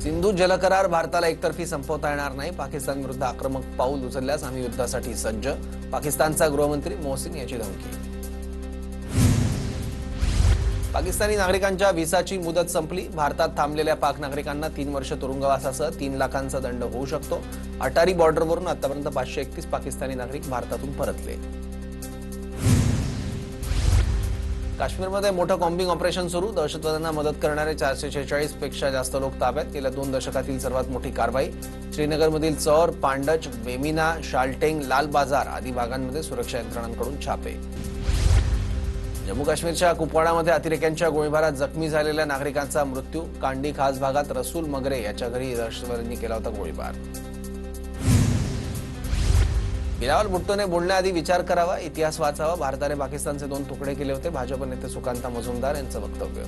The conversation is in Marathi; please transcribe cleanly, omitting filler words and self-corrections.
सिंधू जलकरार भारताला एकतर्फी संपवता येणार नाही. पाकिस्तान विरुद्ध आक्रमक पाऊल उचलल्यास आम्ही युद्धासाठी सज्ज. पाकिस्तानचा गृहमंत्री मोहसिन याची धमकी. पाकिस्तानी नागरिकांच्या व्हिसाची मुदत संपली. भारतात थांबलेल्या पाक नागरिकांना 3 वर्ष तुरुंगवासासह 3 लाखांचा दंड होऊ शकतो. अटारी बॉर्डरवरून आतापर्यंत 531 पाकिस्तानी नागरिक भारतातून परतले. काश्मीरमध्ये मोठं कॉम्बिंग ऑपरेशन सुरू. दहशतवाद्यांना मदत करणारे 446 पेक्षा जास्त लोक ताब्यात. गेल्या 2 दशकातील सर्वात मोठी कारवाई. श्रीनगरमधील चौर, पांडज, बेमिना, शालटेंग, लाल बाजार आदी भागांमध्ये सुरक्षा यंत्रणांकडून छापे. जम्मू काश्मीरच्या कुपवाडामध्ये अतिरेक्यांच्या गोळीबारात जखमी झालेल्या नागरिकांचा मृत्यू. कांडी खास भागात रसूल मगरे याच्या घरी दहशतवाद्यांनी केला होता गोळीबार. बिलावल भुट्टोने बोलण्याआधी विचार करावा, इतिहास वाचावा. भारताने पाकिस्तानचे 2 तुकडे केले होते. भाजप नेते सुकांता मजुमदार यांचं वक्तव्य.